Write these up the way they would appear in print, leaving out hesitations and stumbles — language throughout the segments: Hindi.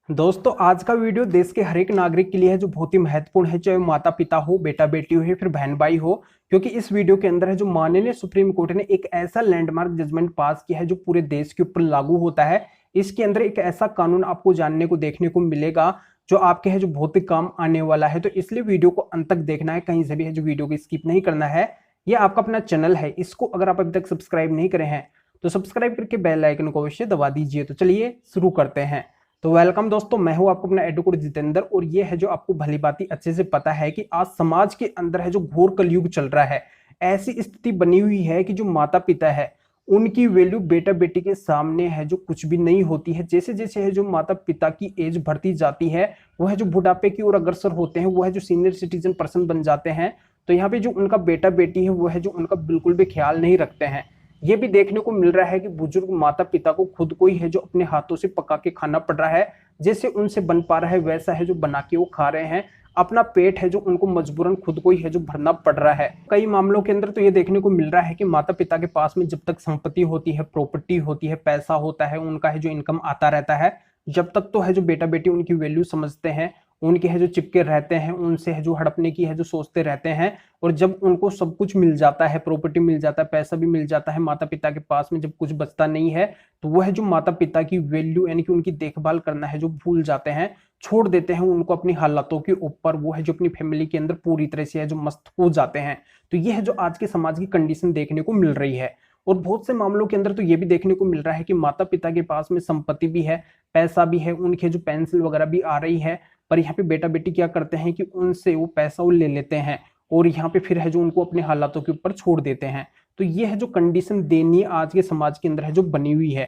दोस्तों आज का वीडियो देश के हर एक नागरिक के लिए है जो बहुत ही महत्वपूर्ण है, चाहे माता पिता हो, बेटा बेटी हो या फिर बहन भाई हो। क्योंकि इस वीडियो के अंदर है जो माननीय सुप्रीम कोर्ट ने एक ऐसा लैंडमार्क जजमेंट पास किया है जो पूरे देश के ऊपर लागू होता है। इसके अंदर एक ऐसा कानून आपको जानने को देखने को मिलेगा जो आपके है जो बहुत ही काम आने वाला है। तो इसलिए वीडियो को अंत तक देखना है, कहीं से भी है जो वीडियो को स्किप नहीं करना है। यह आपका अपना चैनल है, इसको अगर आप अभी तक सब्सक्राइब नहीं करे हैं तो सब्सक्राइब करके बेल आइकन को अवश्य दबा दीजिए। तो चलिए शुरू करते हैं। तो वेलकम दोस्तों, मैं हूं आपको अपना एडवोकेट जितेंद्र, और ये है जो आपको भली भांति अच्छे से पता है कि आज समाज के अंदर है जो घोर कलयुग चल रहा है। ऐसी स्थिति बनी हुई है कि जो माता पिता है उनकी वैल्यू बेटा बेटी के सामने है जो कुछ भी नहीं होती है। जैसे जैसे है जो माता पिता की एज बढ़ती जाती है, वह जो बुढ़ापे की ओर अग्रसर होते हैं, वह जो सीनियर सिटीजन पर्सन बन जाते हैं, तो यहाँ पे जो उनका बेटा बेटी है वह है जो उनका बिल्कुल भी ख्याल नहीं रखते हैं। ये भी देखने को मिल रहा है कि बुजुर्ग माता पिता को खुद को ही है जो अपने हाथों से पका के खाना पड़ रहा है। जैसे उनसे बन पा रहा है वैसा है जो बना के वो खा रहे हैं। अपना पेट है जो उनको मजबूरन खुद को ही है जो भरना पड़ रहा है। कई मामलों के अंदर तो ये देखने को मिल रहा है कि माता पिता के पास में जब तक संपत्ति होती है, प्रॉपर्टी होती है, पैसा होता है, उनका है जो इनकम आता रहता है, जब तक तो है जो बेटा बेटी उनकी वैल्यू समझते हैं, उनके है जो चिपके रहते हैं, उनसे है जो हड़पने की है जो सोचते रहते हैं। और जब उनको सब कुछ मिल जाता है, प्रॉपर्टी मिल जाता है, पैसा भी मिल जाता है, माता पिता के पास में जब कुछ बचता नहीं है, तो वह जो माता पिता की वैल्यू यानी कि उनकी देखभाल करना है जो भूल जाते हैं, छोड़ देते हैं उनको अपनी हालातों के ऊपर। वो है जो अपनी फैमिली के अंदर पूरी तरह से है जो मस्त हो जाते हैं। तो ये है जो आज के समाज की कंडीशन देखने को मिल रही है। और बहुत से मामलों के अंदर तो ये भी देखने को मिल रहा है कि माता पिता के पास में संपत्ति भी है, पैसा भी है, उनके जो पेंशन वगैरह भी आ रही है, पर यहाँ पे बेटा बेटी क्या करते हैं कि उनसे वो पैसा वो ले लेते हैं और यहाँ पे फिर है जो उनको अपने हालातों के ऊपर छोड़ देते हैं। तो ये है जो कंडीशन दयनीय आज के समाज के अंदर है जो बनी हुई है।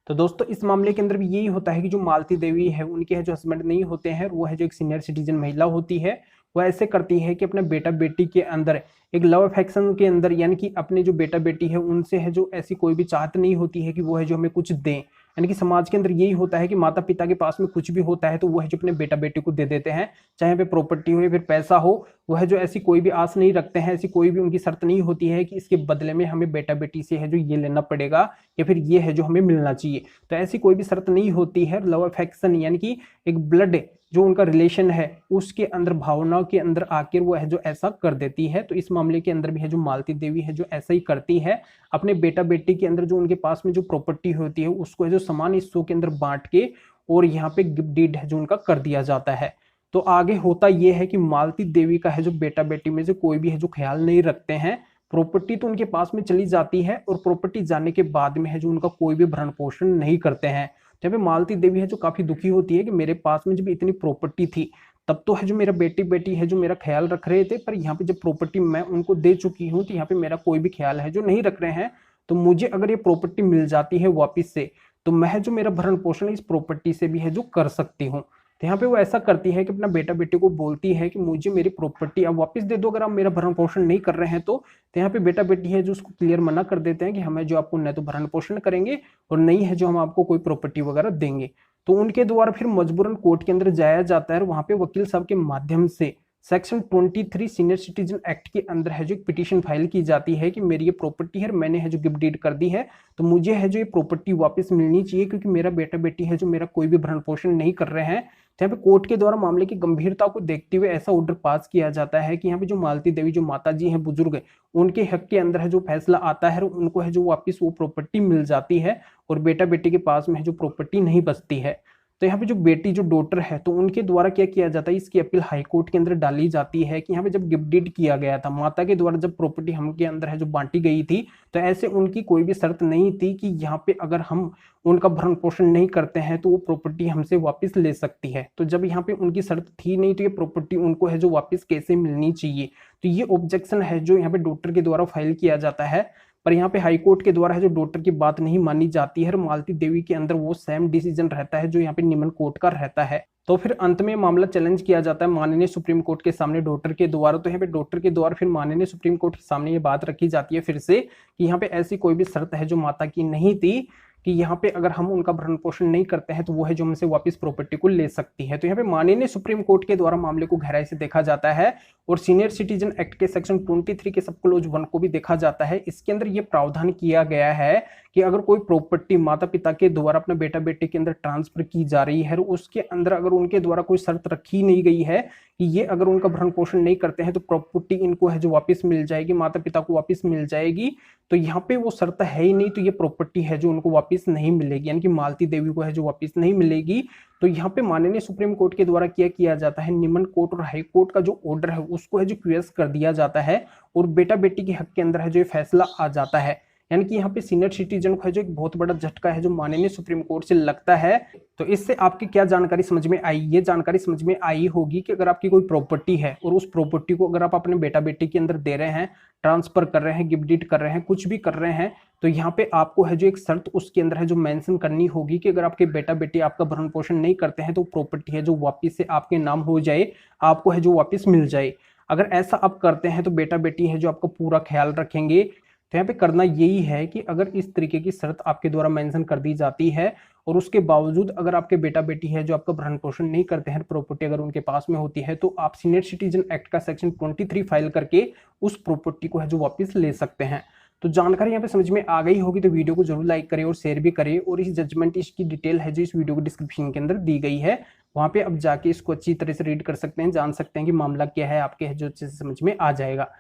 तो दोस्तों इस मामले के अंदर भी यही होता है कि जो मालती देवी है उनके है जो हस्बैंड नहीं होते हैं, वो है जो एक सीनियर सिटीजन महिला होती है, वो ऐसे करती है कि अपने बेटा बेटी के अंदर एक लव अफेक्शन के अंदर, यानी कि अपने जो बेटा बेटी है उनसे है जो ऐसी कोई भी चाहत नहीं होती है कि वो है जो हमें कुछ दें। यानी कि समाज के अंदर यही होता है कि माता पिता के पास में कुछ भी होता है तो वो है जो अपने बेटा बेटी को दे देते हैं, चाहे पे प्रॉपर्टी हो या फिर पैसा हो। वह जो ऐसी कोई भी आस नहीं रखते हैं, ऐसी कोई भी उनकी शर्त नहीं होती है कि इसके बदले में हमें बेटा बेटी से है जो ये लेना पड़ेगा या फिर ये है जो हमें मिलना चाहिए। तो ऐसी कोई भी शर्त नहीं होती है। लव अफेक्शन यानी कि एक ब्लड जो उनका रिलेशन है उसके अंदर, भावनाओं के अंदर आकर वो है जो ऐसा कर देती है। तो इस मामले के अंदर भी है जो मालती देवी है जो ऐसा ही करती है। अपने बेटा बेटी के अंदर जो उनके पास में जो प्रॉपर्टी होती है उसको है जो समान हिस्सों के अंदर बांट के और यहाँ पे गिफ्ट डीड है जो उनका कर दिया जाता है। तो आगे होता यह है कि मालती देवी का है जो बेटा बेटी में से कोई भी है जो ख्याल नहीं रखते हैं। प्रॉपर्टी तो उनके पास में चली जाती है और प्रॉपर्टी जाने के बाद में है जो उनका कोई भी भरण पोषण नहीं करते हैं। जब मालती देवी है जो काफी दुखी होती है कि मेरे पास में जब इतनी प्रॉपर्टी थी तब तो है जो मेरा बेटी बेटी है जो मेरा ख्याल रख रहे थे, पर यहाँ पे जब प्रॉपर्टी मैं उनको दे चुकी हूँ तो यहाँ पे मेरा कोई भी ख्याल है जो नहीं रख रहे हैं। तो मुझे अगर ये प्रॉपर्टी मिल जाती है वापिस से तो मैं जो मेरा भरण पोषण इस प्रॉपर्टी से भी है जो कर सकती हूँ। तो यहाँ पे वो ऐसा करती है कि अपना बेटा बेटे को बोलती है कि मुझे मेरी प्रॉपर्टी अब वापस दे दो अगर आप मेरा भरण पोषण नहीं कर रहे हैं तो। यहाँ पे बेटा बेटी है जो उसको क्लियर मना कर देते हैं कि हमें जो आपको न तो भरण पोषण करेंगे और नहीं है जो हम आपको कोई प्रॉपर्टी वगैरह देंगे। तो उनके द्वारा फिर मजबूरन कोर्ट के अंदर जाया जाता है और वहां पे वकील साहब के माध्यम से सेक्शन 23 सीनियर सिटीजन एक्ट के अंदर है जो एक पिटीशन फाइल की जाती है कि मेरी ये प्रॉपर्टी है, मैंने है जो गिफ्ट डीड कर दी है, तो मुझे है जो ये प्रॉपर्टी वापस मिलनी चाहिए क्योंकि मेरा बेटा बेटी है जो मेरा कोई भी भरण पोषण नहीं कर रहे हैं। तो यहाँ पे कोर्ट के द्वारा मामले की गंभीरता को देखते हुए ऐसा ऑर्डर पास किया जाता है कि यहाँ पे जो मालती देवी जो माता जी हैं बुजुर्ग, उनके हक के अंदर है जो फैसला आता है, उनको है जो वापस वो प्रॉपर्टी मिल जाती है और बेटा बेटी के पास में है जो प्रॉपर्टी नहीं बचती है। तो यहाँ पे जो बेटी जो डॉटर है तो उनके द्वारा क्या किया जाता है, इसकी अपील हाई कोर्ट के अंदर डाली जाती है कि यहाँ पे जब गिफ्ट डीड किया गया था, माता के द्वारा जब प्रॉपर्टी हम के अंदर है जो बांटी गई थी, तो ऐसे उनकी कोई भी शर्त नहीं थी कि यहाँ पे अगर हम उनका भरण पोषण नहीं करते हैं तो वो प्रॉपर्टी हमसे वापस ले सकती है। तो जब यहाँ पे उनकी शर्त थी नहीं तो ये प्रॉपर्टी उनको है जो वापस कैसे मिलनी चाहिए। तो ये ऑब्जेक्शन है जो यहाँ पे डॉक्टर के द्वारा फाइल किया जाता है, पर यहाँ पे हाई कोर्ट के द्वारा है जो डॉक्टर की बात नहीं मानी जाती है और मालती देवी के अंदर वो सेम डिसीजन रहता है जो यहाँ पे निम्न कोर्ट का रहता है। तो फिर अंत में मामला चैलेंज किया जाता है माननीय सुप्रीम कोर्ट के सामने डॉक्टर के द्वारा। तो यहाँ पे डॉक्टर के द्वारा फिर माननीय सुप्रीम कोर्ट के सामने ये बात रखी जाती है फिर से कि यहाँ पे ऐसी कोई भी शर्त है जो माता की नहीं थी कि यहाँ पे अगर हम उनका भरण पोषण नहीं करते हैं तो वो है जो हमसे वापस प्रॉपर्टी को ले सकती है। तो यहाँ पे माननीय सुप्रीम कोर्ट के द्वारा मामले को गहराई से देखा जाता है और सीनियर सिटीजन एक्ट के सेक्शन 23 के सब क्लोज 1 को भी देखा जाता है। इसके अंदर ये प्रावधान किया गया है कि अगर कोई प्रॉपर्टी माता पिता के द्वारा अपने बेटा बेटी के अंदर ट्रांसफर की जा रही है और उसके अंदर अगर उनके द्वारा कोई शर्त रखी नहीं गई है कि ये अगर उनका भरण पोषण नहीं करते हैं तो प्रॉपर्टी इनको है जो वापस मिल जाएगी, माता पिता को वापस मिल जाएगी, तो यहाँ पे वो शर्त है ही नहीं, तो ये प्रॉपर्टी है जो उनको वापस नहीं मिलेगी, यानी कि मालती देवी को है जो वापस नहीं मिलेगी। तो यहाँ पे माननीय सुप्रीम कोर्ट के द्वारा क्या किया जाता है, निम्न कोर्ट और हाई कोर्ट का जो ऑर्डर है उसको है जो क्यूएस कर दिया जाता है और बेटा बेटी के हक के अंदर है जो फैसला आ जाता है। यानी कि यहाँ पे सीनियर सिटीजन को है जो एक बहुत बड़ा झटका है जो माननीय सुप्रीम कोर्ट से लगता है। तो इससे आपकी क्या जानकारी समझ में आई? ये जानकारी समझ में आई होगी कि अगर आपकी कोई प्रॉपर्टी है और उस प्रॉपर्टी को अगर आप अपने बेटा बेटी के अंदर दे रहे हैं, ट्रांसफर कर रहे हैं, गिफ्ट डीड कर रहे हैं, कुछ भी कर रहे हैं, तो यहाँ पे आपको है जो एक शर्त उसके अंदर है जो मेंशन करनी होगी कि अगर आपके बेटा बेटी आपका भरण पोषण नहीं करते हैं तो प्रॉपर्टी है जो वापिस से आपके नाम हो जाए, आपको है जो वापिस मिल जाए। अगर ऐसा आप करते हैं तो बेटा बेटी है जो आपका पूरा ख्याल रखेंगे। तो यहाँ पे करना यही है कि अगर इस तरीके की शर्त आपके द्वारा मेंशन कर दी जाती है और उसके बावजूद अगर आपके बेटा बेटी है जो आपका भरण पोषण नहीं करते हैं, प्रॉपर्टी अगर उनके पास में होती है, तो आप सीनियर सिटीजन एक्ट का सेक्शन 23 फाइल करके उस प्रॉपर्टी को है जो वापस ले सकते हैं। तो जानकारी यहाँ पे समझ में आ गई होगी, तो वीडियो को जरूर लाइक करें और शेयर भी करें। और इस जजमेंट इसकी डिटेल है जो इस वीडियो को डिस्क्रिप्शन के अंदर दी गई है, वहां पे अब जाके इसको अच्छी तरह से रीड कर सकते हैं, जान सकते हैं कि मामला क्या है, आपके है जो अच्छे से समझ में आ जाएगा।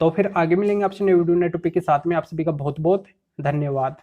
तो फिर आगे मिलेंगे आपसे नए वीडियो नए टॉपिक के साथ में। आप सभी का बहुत बहुत धन्यवाद।